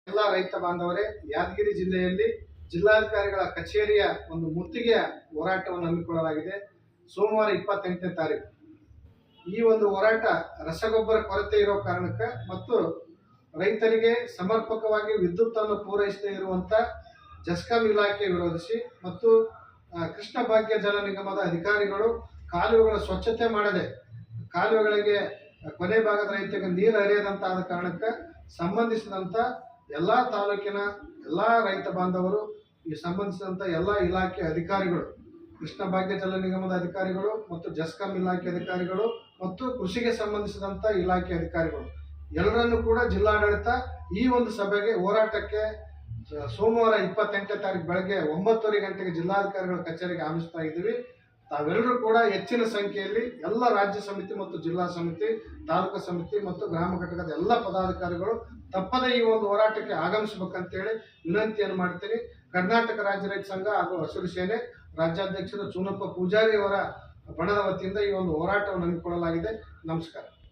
ಎಲ್ಲ ರೈತ ಬಾಂಧವರೇ, ಯಾದಗಿರಿ ಜಿಲ್ಲೆಯಲ್ಲಿ ಜಿಲ್ಲಾಧಿಕಾರಿಗಳ ಕಚೇರಿಯ ಒಂದು ಮುತ್ತಿಗೆಯ ಹೋರಾಟವನ್ನು ಹಮ್ಮಿಕೊಳ್ಳಲಾಗಿದೆ. ಸೋಮವಾರ 28ನೇ ತಾರೀಕು ಈ ಒಂದು ಹೋರಾಟ ರಸಗೊಬ್ಬರ ಕೊರತೆ ಇರೋ ಕಾರಣಕ್ಕೆ ಮತ್ತು ರೈತರಿಗೆ ಸಮರ್ಪಕವಾಗಿ ವಿದ್ಯುತ್ ಅನ್ನು ಪೂರೈಸದೇ ಇರುವಂತ ಜಸ್ಕಾಂ ಇಲಾಖೆ ವಿರೋಧಿಸಿ ಮತ್ತು ಕೃಷ್ಣ ಭಾಗ್ಯ ಜಲ ನಿಗಮದ ಅಧಿಕಾರಿಗಳು ಕಾಲುವೆಗಳ ಸ್ವಚ್ಛತೆ ಮಾಡದೆ ಕಾಲುವೆಗಳಿಗೆ ಕೊನೆ ಭಾಗದ ರೈತರಿಗೆ ನೀರು ಹರಿಯದಂತಾದ ಕಾರಣಕ್ಕೆ ಸಂಬಂಧಿಸಿದಂತ ಎಲ್ಲಾ ತಾಲೂಕಿನ ಎಲ್ಲಾ ರೈತ ಬಾಂಧವರು ಈ ಸಂಬಂಧಿಸಿದಂತ ಎಲ್ಲಾ ಇಲಾಖೆ ಅಧಿಕಾರಿಗಳು, ಕೃಷ್ಣ ಭಾಗ್ಯ ಜಲ ನಿಗಮದ ಅಧಿಕಾರಿಗಳು ಮತ್ತು ಜಸ್ಕಾಂ ಇಲಾಖೆ ಅಧಿಕಾರಿಗಳು ಮತ್ತು ಕೃಷಿಗೆ ಸಂಬಂಧಿಸಿದಂತ ಇಲಾಖೆ ಅಧಿಕಾರಿಗಳು ಎಲ್ಲರನ್ನೂ ಕೂಡ ಜಿಲ್ಲಾಡಳಿತ ಈ ಒಂದು ಸಭೆಗೆ ಹೋರಾಟಕ್ಕೆ ಸೋಮವಾರ 28ನೇ ತಾರೀಕು ಬೆಳಗ್ಗೆ 9:30 ಗಂಟೆಗೆ ಜಿಲ್ಲಾಧಿಕಾರಿಗಳ ಕಚೇರಿಗೆ ಆಹ್ವಾನಿಸ್ತಾ ಇದ್ದೀವಿ. ತಾವೆಲ್ಲರೂ ಕೂಡ ಹೆಚ್ಚಿನ ಸಂಖ್ಯೆಯಲ್ಲಿ ಎಲ್ಲ ರಾಜ್ಯ ಸಮಿತಿ ಮತ್ತು ಜಿಲ್ಲಾ ಸಮಿತಿ, ತಾಲೂಕು ಸಮಿತಿ ಮತ್ತು ಗ್ರಾಮ ಘಟಕದ ಎಲ್ಲ ಪದಾಧಿಕಾರಿಗಳು ತಪ್ಪದೇ ಈ ಒಂದು ಹೋರಾಟಕ್ಕೆ ಆಗಮಿಸಬೇಕಂತೇಳಿ ವಿನಂತಿಯನ್ನು ಮಾಡ್ತೀನಿ. ಕರ್ನಾಟಕ ರಾಜ್ಯ ರೈತ ಸಂಘ ಹಾಗೂ ಹಸಿರು ಸೇನೆ ರಾಜ್ಯಾಧ್ಯಕ್ಷರು ಚೂನಪ್ಪ ಪೂಜಾರಿ ಅವರ ಬಣದ ವತಿಯಿಂದ ಈ ಒಂದು ಹೋರಾಟವನ್ನು ಹಮ್ಮಿಕೊಳ್ಳಲಾಗಿದೆ. ನಮಸ್ಕಾರ.